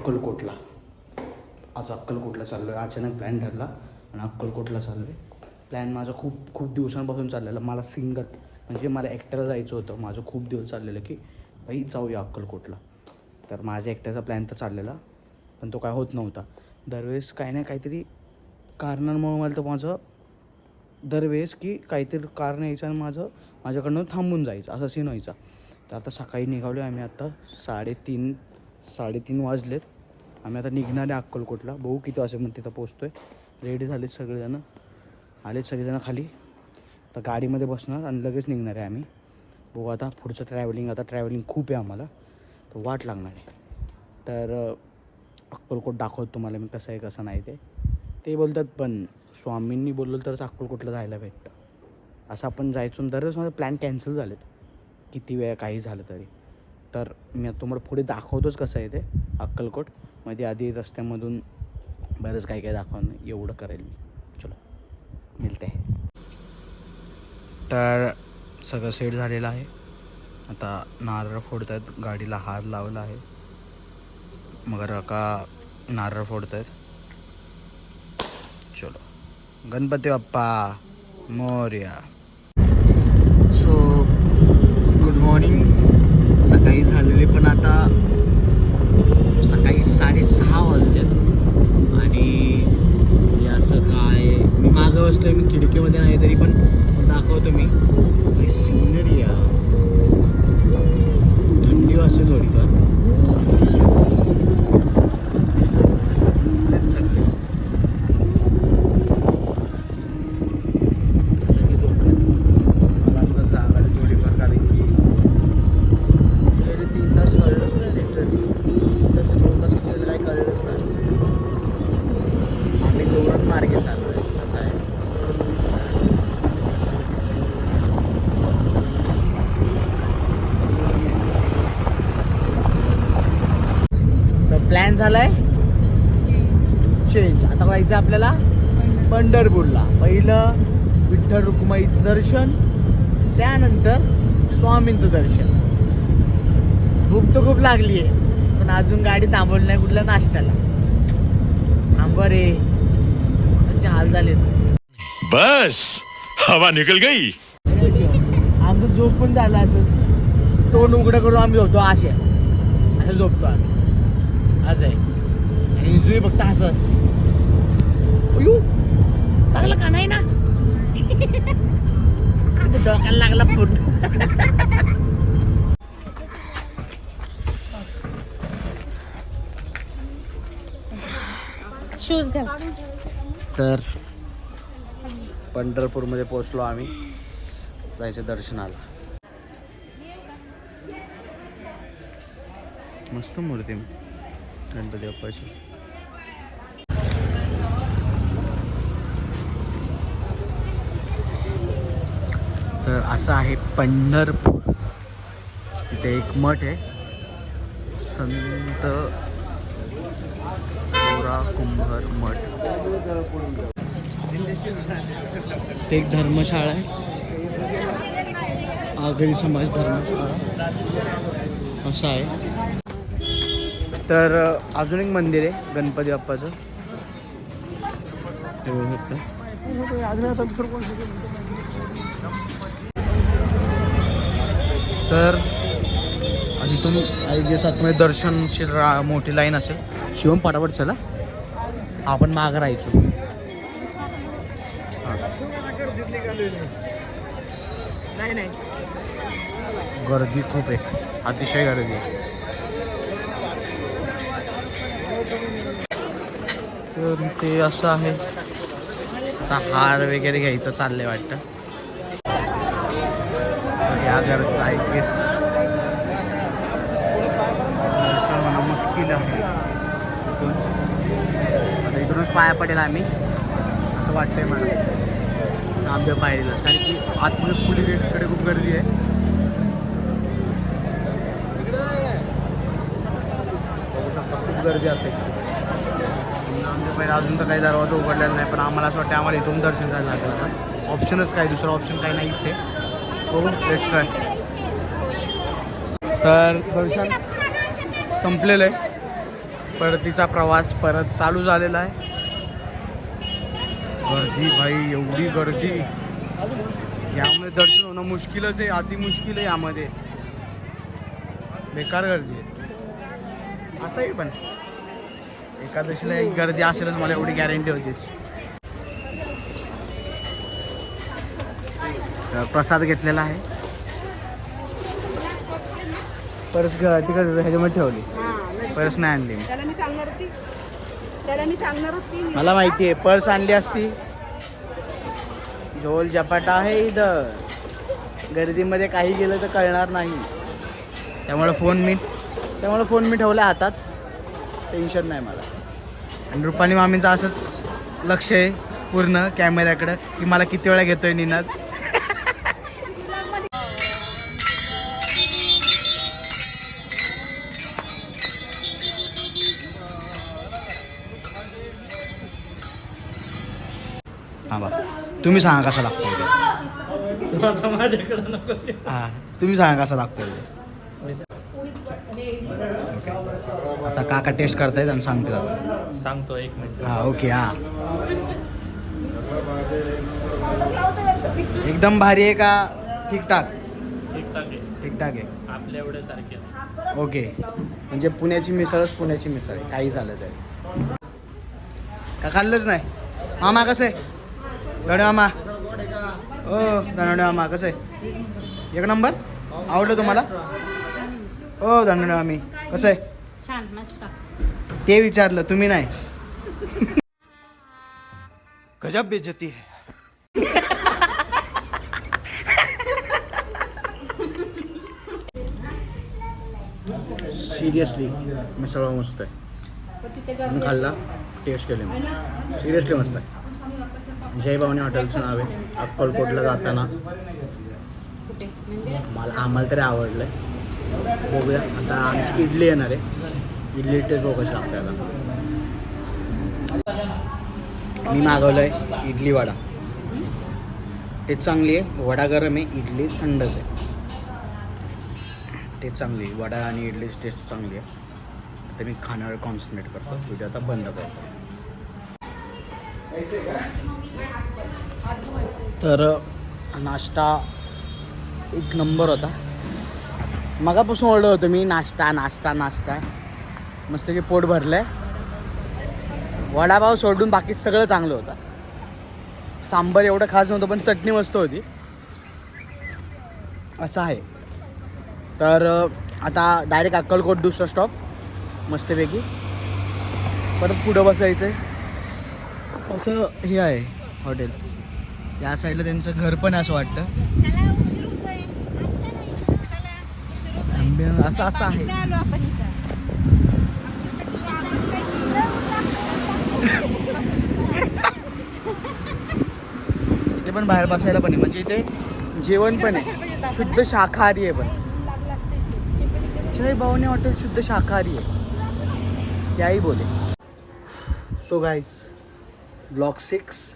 अक्कलकोटला. आज अक्कलकोटला चाललो आहे. अचानक प्लॅन ठरला आणि अक्कलकोटला चाललो आहे. प्लॅन माझा खूप खूप दिवसांपासून चाललेला. मला सिंगल म्हणजे मला एकट्याला जायचं होतं. माझं खूप दिवस चाललेलं की बाई जाऊया अक्कलकोटला. तर माझ्या एकट्याचा प्लॅन तर चाललेला, पण तो काय होत नव्हता. दरवेळेस काही ना काहीतरी कारणांमुळे मला तर माझं दरवेळेस की काहीतरी कारण यायचं आणि माझ्याकडनं थांबून जायचं असा सीन व्हायचा. तर आता सकाळी निघालो आहे आम्ही. आता 3:30 वाजलेत. आम्ही आता निघणार आहे अक्कलकोटला. बघू किती वाजेपर्यंत तिथं पोचतो आहे. रेडी झालेत सगळेजणं, आलेत सगळेजणं खाली. तर गाडीमध्ये बसणार आणि लगेच निघणार आहे आम्ही. बघू आता पुढचं ट्रॅव्हलिंग. आता ट्रॅव्हलिंग खूप आहे आम्हाला, तर वाट लागणार आहे. तर अक्कलकोट दाखवतो तुम्हाला मी कसं आहे कसं नाही ते बोलतात. पण स्वामींनी बोललं तरच अक्कलकोटला जायला भेटतं. असं आपण जायचो. दरवेळेस माझं प्लॅन कॅन्सल झालेत किती वेळा काही झालं तरी. तर मी आता तुम्हाला पुढे दाखवतोच कसं आहे ते अक्कलकोट. मध्ये आधी रस्त्यामधून बरंच काही काही दाखवणं एवढं करेल मी. चलो मिळते. तर सगळं सेट झालेलं आहे. आता नारळ फोडत आहेत. गाडीला हार लावला आहे. मग का नारळ फोडत आहेत. चलो Ganpati Bappa Morya. So good morning. सकाळी झालेली, पण आता सकाळी 6:30 वाजलेत आणि असं काय मी मागं बसलो आहे. मी खिडकीमध्ये नाही तरी पण दाखवतो मी सिनरी. या थंडी वाजते थोडीफार. प्लॅन झालाय चेंज. आता जायचं आपल्याला पंढरपूरला. पहिलं विठ्ठल रुक्माईचं दर्शन, त्यानंतर स्वामींचं दर्शन. भूक तर खूप लागली आहे, पण अजून गाडी थांबवली नाही कुठल्या नाश्त्याला. थांबा रे, त्यांचे हाल झालेत. बस हवा निकल गई. आमचं झोप पण झाला असं. तोंड उघडं करून आम्ही झोपतो असं झोपतो आम्ही. असं आहे. आणि जुई फक्त हसत असते. अयो लागला का नाही ना. डोक्याला लागला फुट. शूज घाल. तर पंढरपूरमध्ये पोचलो आम्ही. जायचं दर्शनाला. मस्त मूर्ती गणपती बाप्पाची. तर असं आहे पंढरपूर. इथे एक मठ आहे, संत गोरा कुंभार मठ. ते एक धर्मशाळा आहे, आगरी समाज धर्मशाळा असं आहे. तर अजून एक मंदिर आहे गणपती बाप्पाचं, हे बघू शकता. तर इथून काही दिवसात दर्शनची मोठी लाईन असेल. शिवम पटापट चला, आपण मागं राहायचो. नाही गर्दी खूप आहे, अतिशय गर्दी आहे. तर ते असं आहे. आता हार वगैरे घ्यायचं चाललंय वाटतं. या गर्दी आय गेस मला मुश्किल आहे. आता इथूनच पाया पडेल आम्ही असं वाटतंय मला. आमच्या पायरीलाच, कारण की आतमध्ये फुली गेटकडे खूप गर्दी आहे. खूप गर्दी असते आमच्या पायरी. अजून तर काही दरवाजा उघडलेला नाही, पण आम्हाला असं वाटतं आम्हाला इथून दर्शन करायला लागलं. आता ऑप्शनच काय, दुसरा ऑप्शन काही नाहीच आहे. बघू लेट्स ट्राय. तर दर्शन संपलेलं आहे. परतीचा प्रवास परत चालू झालेला आहे. गर्दी भाई, एवढी गर्दी, यामध्ये दर्शन होणं मुश्किलच आहे, अति मुश्किल आहे यामध्ये, बेकार गर्दी आहे. असंही पण एकादशीला एक गर्दी असेलच, मला एवढी गॅरंटी होतीच. प्रसाद घेतलेला आहे, पर्स तिकडे ह्याच्यामध्ये ठेवली, पर्स नाही आणली मी. मला माहिती आहे, पर्स आणली असती. झोल झपाटा आहे इथं, गर्दीमध्ये काही गेलं तर कळणार नाही. त्यामुळे फोन मी ठेवला हातात, टेन्शन नाही मला. आणि रुपाली मामींचं असंच लक्ष आहे पूर्ण कॅमेऱ्याकडं की मला किती वेळा घेतोय निनाद. हां बा, तुम्ही सांगा कसा लागतो हां, तुम्ही सांगा कसा लागतो. आता काका टेस्ट करतायत आणि सांगते, सांगतो 1 मिनिट. हां ओके. हां एकदम भारी आहे का ठीकठाक? ठीक-ठाक आहे, ठीकठाक आहे. आपल्या एवढ्या सारखे. ओके, म्हणजे पुण्याची मिसळच पुण्याची मिसळ आहे, काही झालं तरी. का खाल्लंच नाही? मामा कसं आहे? धणे मामा, ओ धनवणे मामा कसं आहे? एक नंबर. आवडलं तुम्हाला? ओ धनवणे मामी कसं आहे? छान मस्त. ते विचारलं, तुम्ही नाही. गजब बेइज्जती है. सिरियसली मिसळ मस्त आहे. मी खाल्ला, टेस्ट केले मी, सिरियसली मस्त आहे. जय भवानी हॉटेलचं नाव आहे. अक्कलकोटला जाताना आम्हाला तरी आवडलं आहे. बघूया आता, आमची इडली येणार आहे, इडली टेस्ट बघू कशी लागते. आता मी मागवलं आहे इडली वडा, टेस्ट चांगली आहे. वडा गरम आहे, इडली थंडच आहे. टेस्ट चांगली आहे, वडा आणि इडलीची टेस्ट चांगली आहे. आता मी खाण्यावर कॉन्सन्ट्रेट करतो, व्हिडिओ आता बंद करतो. तर नाश्ता एक नंबर होता. मगापासून ओरडत होतो मी, नाश्ता नाश्ता नाश्ता. मस्त की पोट भरलं आहे. वडापाव सोडून बाकी सगळं चांगलं होतं. सांबार एवढं खास नव्हतं, पण चटणी मस्त होती. असं आहे. तर आता डायरेक्ट अक्कलकोट दुसरा स्टॉप मस्तपैकी, परत पुढं बसायचं आहे. असं हे आहे हॉटेल, या साईडला त्यांचं घर पण असं वाटतं. असं असं आहे. इथे पण बाहेर बसायला पण आहे, म्हणजे इथे जेवण पण आहे, शुद्ध शाकाहारी आहे. पण जय भवानी हॉटेल शुद्ध शाकाहारी आहे, त्याही बोले. So guys, blog 6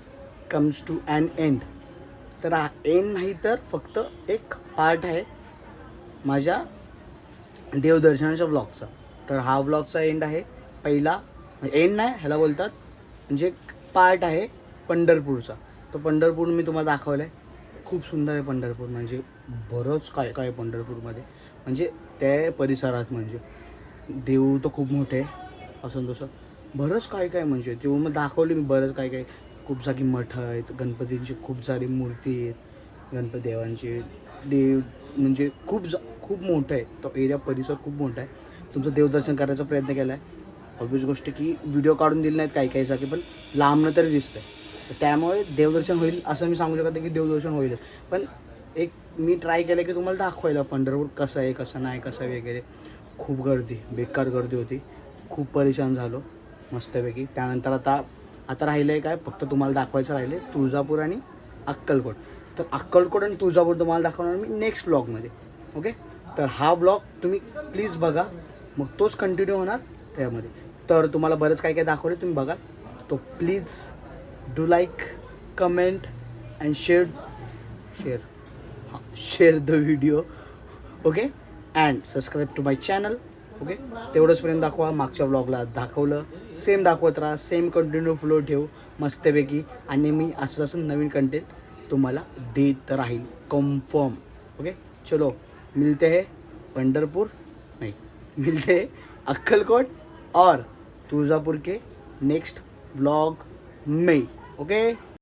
comes to an end. तर हा एंड नाही तर फक्त एक पार्ट आहे माझ्या देवदर्शनाच्या व्लॉगचा. तर हा व्लॉगचा एंड आहे पहिला, एंड नाही ह्याला बोलतात, म्हणजे पार्ट आहे पंढरपूरचा. तो पंढरपूर मी तुम्हाला दाखवलं आहे. खूप सुंदर आहे पंढरपूर, म्हणजे बरंच काय काय पंढरपूरमध्ये, म्हणजे त्या परिसरात म्हणजे देव तर खूप मोठे आहे, असं तसं बरंच काय काय, म्हणजे तेव्हा मग दाखवले मी बरंच काय काय. खूप जागी मठ आहेत, गणपतींची खूप सारी मूर्ती आहेत, गणपती देवांचे देव, म्हणजे खूप मोठं आहे तो एरिया, परिसर खूप मोठा आहे. तुमचं देवदर्शन करायचा प्रयत्न केला आहे. ऑब्वियस गोष्ट की व्हिडिओ काढून दिले नाहीत काही काही जागी, पण लांबनं तरी दिसतं आहे. तर त्यामुळे देवदर्शन होईल असं मी सांगू शकत नाही की देवदर्शन होईलच, पण एक मी ट्राय केलं की तुम्हाला दाखवायला पंढरपूर कसं आहे कसं नाही कसं वगैरे. खूप गर्दी, बेकार गर्दी होती, खूप परेशान झालो मस्तपैकी. त्यानंतर आता राहिलं आहे काय, फक्त तुम्हाला दाखवायचं राहिले तुळजापूर आणि अक्कलकोट. तर अक्कलकोट आणि तुळजापूर तुम्हाला दाखवणार मी नेक्स्ट व्लॉगमध्ये. ओके, तर हा व्लॉग तुम्ही प्लीज बघा, मग तोच कंटिन्यू होणार त्यामध्ये. तर तुम्हाला बरंच काय काय दाखवले, तुम्ही बघा. तो please do like, comment and share the video. Okay, and subscribe to my channel. Okay तेवढंचपर्यंत दाखवा. मागच्या ब्लॉगला दाखवलं सेम दाखवत राहा, सेम कंटिन्यू फ्लो ठेव मस्तपैकी. आणि मी असं असं नवीन कंटेंट तुम्हाला देत राहील कन्फर्म. ओके चलो मिलते हैं पंढरपूर नहीं मिलते हैं अक्कलकोट और तुळजापुर के नेक्स्ट ब्लॉग में. ओके